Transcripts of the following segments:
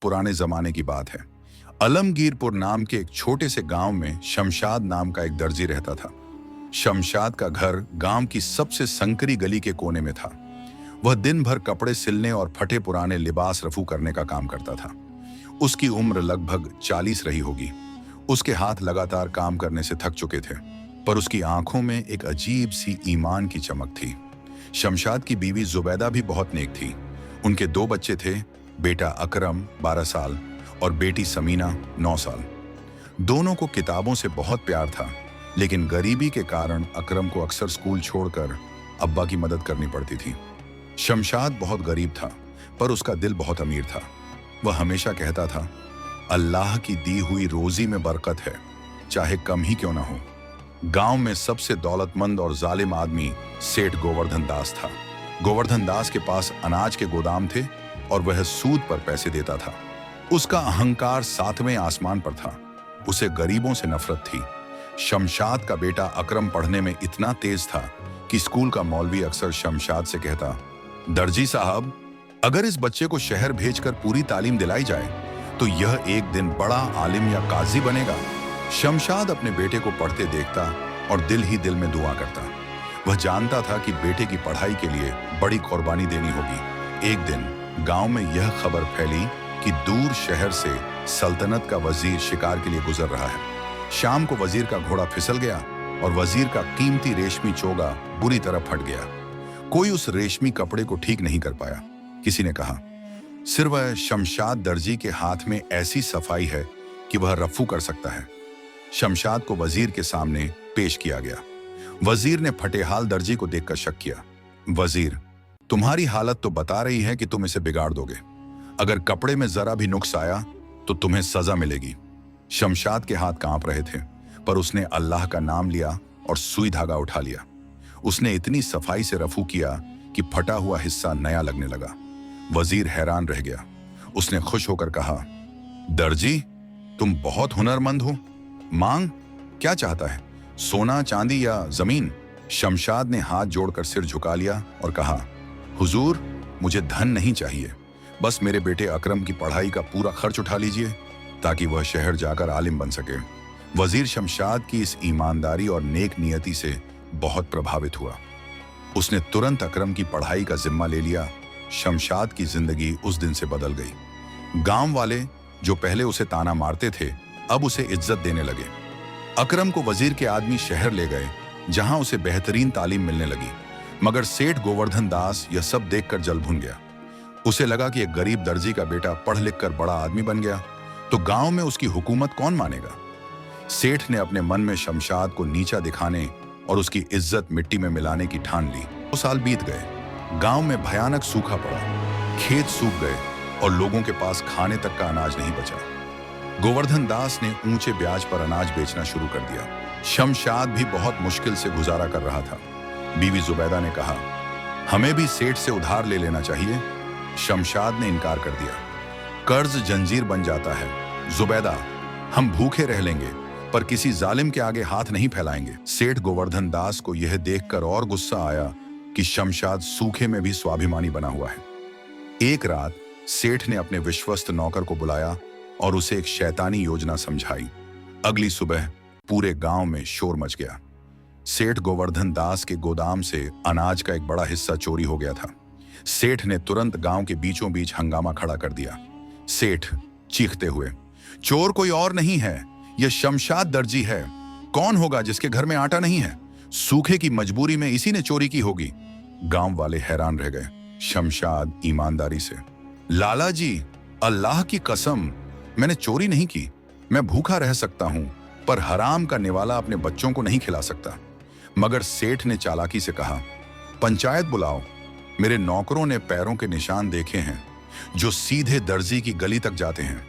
पुराने जमाने की बात है। अलमगीरपुर नाम के एक छोटे से गांव में शमशाद नाम का एक दर्जी रहता था। शमशाद का घर गांव की सबसे संकरी गली के कोने में था। वह दिन भर कपड़े सिलने और फटे पुराने लिबास रफू करने का काम करता था। उसकी उम्र लगभग 40 रही होगी। उसके हाथ लगातार काम करने से थक चुके थे, पर उसकी आंखों में एक अजीब सी ईमान की चमक थी। शमशाद की बीवी जुबैदा भी बहुत नेक थी। उनके 2 बच्चे थे, बेटा अकरम 12 साल और बेटी समीना 9 साल। दोनों को किताबों से बहुत प्यार था, लेकिन गरीबी के कारण अकरम को अक्सर स्कूल छोड़कर अब्बा की मदद करनी पड़ती थी। शमशाद बहुत गरीब था, पर उसका दिल बहुत अमीर था। वह हमेशा कहता था, अल्लाह की दी हुई रोजी में बरकत है, चाहे कम ही क्यों ना हो। गांव में सबसे दौलतमंद और जालिम आदमी सेठ गोवर्धन दास था। गोवर्धन दास के पास अनाज के गोदाम थे और वह सूद पर पैसे देता था। उसका अहंकार 7वें आसमान पर था। उसे गरीबों से नफरत थी। शमशाद का बेटा अकरम पढ़ने में इतना तेज था कि स्कूल का मौलवी अक्सर शमशाद से कहता, दर्जी साहब, अगर इस बच्चे को शहर भेजकर पूरी तालीम दिलाई जाए तो यह एक दिन बड़ा आलिम या काजी बनेगा। शमशाद अपने बेटे को पढ़ते देखता और दिल ही दिल में दुआ करता। वह जानता था कि बेटे की पढ़ाई के लिए बड़ी कुर्बानी देनी होगी। एक दिन गांव में यह खबर फैली कि दूर शहर से सल्तनत का वजीर शिकार के लिए गुजर रहा है। शाम को वजीर का घोड़ा फिसल गया और वजीर का कीमती रेशमी चोगा बुरी तरह फट गया। कोई उस रेशमी कपड़े को ठीक नहीं कर पाया। किसी ने कहा, सिर्फ वह शमशाद दर्जी के हाथ में ऐसी सफाई है कि वह रफू कर सकता है। शमशाद को वजीर के सामने पेश किया गया। वजीर ने फटेहाल दर्जी को देखकर शक किया। वजीर, तुम्हारी हालत तो बता रही है कि तुम इसे बिगाड़ दोगे। अगर कपड़े में जरा भी नुक्स आया तो तुम्हें सजा मिलेगी। शमशाद के हाथ कांप रहे थे, पर उसने अल्लाह का नाम लिया और सुई धागा उठा लिया। उसने इतनी सफाई से रफू किया कि फटा हुआ हिस्सा नया लगने लगा। वजीर हैरान रह गया। उसने खुश होकर कहा, दर्जी, तुम बहुत हुनरमंद हो। मांग, क्या चाहता है, सोना, चांदी या जमीन? शमशाद ने हाथ जोड़कर सिर झुका लिया और कहा, हुजूर, मुझे धन नहीं चाहिए, बस मेरे बेटे अकरम की पढ़ाई का पूरा खर्च उठा लीजिए ताकि वह शहर जाकर आलिम बन सके। वजीर शमशाद की इस ईमानदारी और नेक नियति से बहुत प्रभावित हुआ। उसने तुरंत अकरम की पढ़ाई का जिम्मा ले लिया। शमशाद की जिंदगी उस दिन से बदल गई। गांव वाले जो पहले उसे ताना मारते थे, अब उसे इज्जत देने लगे। अकरम को वजीर के आदमी शहर ले गए, जहां उसे बेहतरीन तालीम मिलने लगी। मगर सेठ गोवर्धन दास यह सब देखकर जल भुन गया। उसे लगा कि एक गरीब दर्जी का बेटा पढ़ लिख कर बड़ा आदमी बन गया तो गांव में उसकी हुकूमत कौन मानेगा। सेठ ने अपने मन में शमशाद को नीचा दिखाने और उसकी इज्जत मिट्टी में मिलाने की ठान ली। 2 साल बीत गए। गांव में भयानक सूखा पड़ा। खेत सूख गए और लोगों के पास खाने तक का अनाज नहीं बचा। गोवर्धन दास ने ऊंचे ब्याज पर अनाज बेचना शुरू कर दिया। शमशाद भी बहुत मुश्किल से गुजारा कर रहा था। बीवी जुबैदा ने कहा, हमें भी सेठ से उधार ले लेना चाहिए। शमशाद ने इनकार कर दिया। कर्ज जंजीर बन जाता है। जुबैदा, हम भूखे रह लेंगे पर किसी जालिम के आगे हाथ नहीं फैलाएंगे। सेठ गोवर्धन दास को यह देखकर और गुस्सा आया कि शमशाद सूखे में भी स्वाभिमानी बना हुआ है। एक रात सेठ ने अपने विश्वस्त नौकर को बुलाया और उसे एक शैतानी योजना समझाई। अगली सुबह पूरे गांव में शोर मच गया। सेठ गोवर्धन दास के गोदाम से अनाज का एक बड़ा हिस्सा चोरी हो गया था। सेठ ने तुरंत गांव के बीचों बीच हंगामा खड़ा कर दिया। सेठ चीखते हुए, चोर कोई और नहीं है, यह शमशाद दर्जी है। कौन होगा जिसके घर में आटा नहीं है? सूखे की मजबूरी में इसी ने चोरी की होगी। गांव वाले हैरान रह गए। शमशाद ईमानदारी से, लाला जी, अल्लाह की कसम, मैंने चोरी नहीं की। मैं भूखा रह सकता हूं, पर हराम का निवाला अपने बच्चों को नहीं खिला सकता। मगर सेठ ने चालाकी से कहा, पंचायत बुलाओ। मेरे नौकरों ने पैरों के निशान देखे हैं जो सीधे दर्जी की गली तक जाते हैं।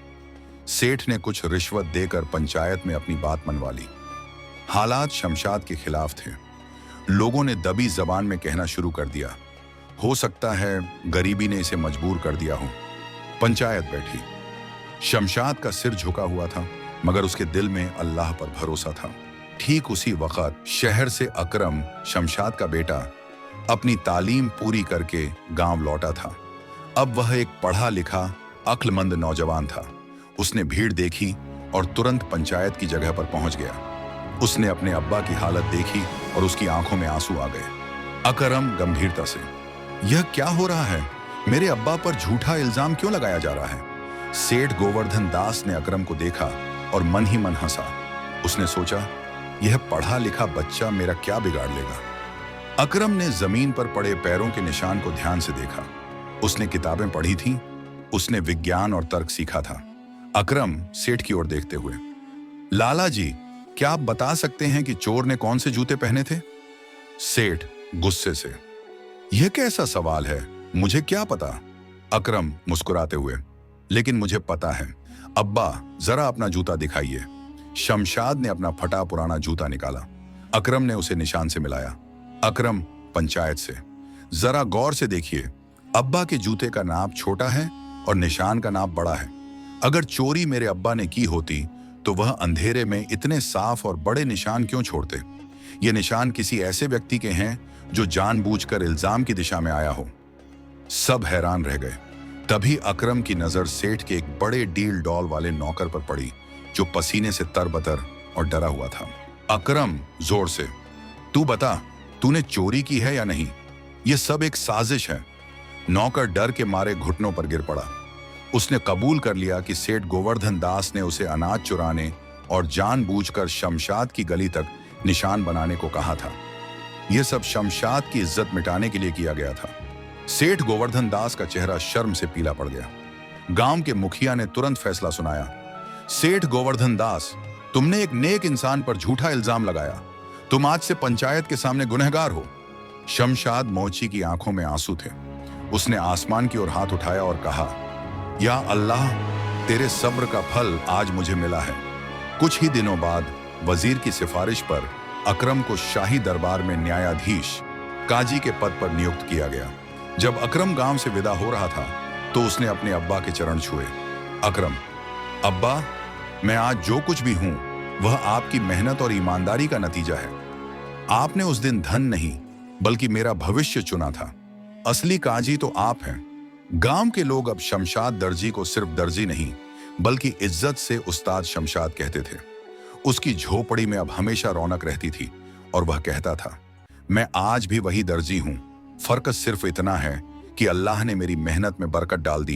सेठ ने कुछ रिश्वत देकर पंचायत में अपनी बात मनवा ली। हालात शमशाद के खिलाफ थे। लोगों ने दबी जबान में कहना शुरू कर दिया, हो सकता है गरीबी ने इसे मजबूर कर दिया हो। पंचायत बैठी। शमशाद का सिर झुका हुआ था, मगर उसके दिल में अल्लाह पर भरोसा था। ठीक उसी वक्त शहर से अकरम, शमशाद का बेटा, अपनी तालीम पूरी करके गांव लौटा था। अब वह एक पढ़ा लिखा, अक्लमंद नौजवान था। उसने भीड़ देखी और तुरंत पंचायत की जगह पर पहुंच गया। उसने अपने अब्बा की हालत देखी और उसकी आंखों में आंसू आ गए। अकरम गंभीरता से, यह क्या हो रहा है? मेरे अब्बा पर झूठा इल्जाम क्यों लगाया जा रहा है? सेठ गोवर्धन दास ने अकरम को देखा और मन ही मन हंसा। उसने सोचा, यह पढ़ा लिखा बच्चा मेरा क्या बिगाड़ लेगा। अकरम ने जमीन पर पड़े पैरों के निशान को ध्यान से देखा। उसने किताबें पढ़ी थीं, उसने विज्ञान और तर्क सीखा था। अकरम सेठ की ओर देखते हुए, लाला जी, क्या आप बता सकते हैं कि चोर ने कौन से जूते पहने थे? सेठ गुस्से से, यह कैसा सवाल है, मुझे क्या पता? अकरम मुस्कुराते हुए, लेकिन मुझे पता है। अब्बा, जरा अपना जूता दिखाइए। शमशाद ने अपना फटा पुराना जूता निकाला। अकरम ने उसे निशान से मिलाया। अकरम पंचायत से, जरा गौर से देखिए, अब्बा के जूते का नाप छोटा है और निशान का नाप बड़ा है। अगर चोरी मेरे अब्बा ने की होती तो वह अंधेरे में इतने साफ और बड़े निशान क्यों छोड़ते? ये निशान किसी ऐसे व्यक्ति के हैं जो जानबूझकर इल्जाम की दिशा में आया हो। सब हैरान रह गए। तभी अकरम की नजर सेठ के एक बड़े डील डॉल वाले नौकर पर पड़ी, जो पसीने से तरबतर और डरा हुआ था। अकरम जोर से, तू बता, तूने चोरी की है या नहीं? यह सब एक साजिश है। नौकर डर के मारे घुटनों पर गिर पड़ा। उसने कबूल कर लिया कि सेठ गोवर्धन दास ने उसे अनाज चुराने और जानबूझकर शमशाद की गली तक निशान बनाने को कहा था। यह सब शमशाद की इज्जत मिटाने के लिए किया गया था। सेठ गोवर्धन दास का चेहरा शर्म से पीला पड़ गया। गांव के मुखिया ने तुरंत फैसला सुनाया, सेठ गोवर्धन दास, तुमने एक नेक इंसान पर झूठा इल्जाम लगाया। तुम आज से पंचायत के सामने गुनहगार हो। शमशाद मोची की आंखों में आंसू थे। उसने आसमान की ओर हाथ उठाया और कहा, या अल्लाह, तेरे सब्र का फल आज मुझे मिला है। कुछ ही दिनों बाद वजीर की सिफारिश पर अकरम को शाही दरबार में न्यायाधीश काजी के पद पर नियुक्त किया गया। जब अकरम गांव से विदा हो रहा था तो उसने अपने अब्बा के चरण छुए। अकरम, अब्बा, मैं आज जो कुछ भी हूं वह आपकी मेहनत और ईमानदारी का नतीजा है। आपने उस दिन धन नहीं बल्कि मेरा भविष्य चुना था। असली काजी तो आप हैं। गांव के लोग अब शमशाद दर्जी को सिर्फ दर्जी नहीं बल्कि इज्जत से उस्ताद शमशाद कहते थे। उसकी झोपड़ी में अब हमेशा रौनक रहती थी और वह कहता था, मैं आज भी वही दर्जी हूं। फर्क सिर्फ इतना है कि अल्लाह ने मेरी मेहनत में बरकत डाल दी है।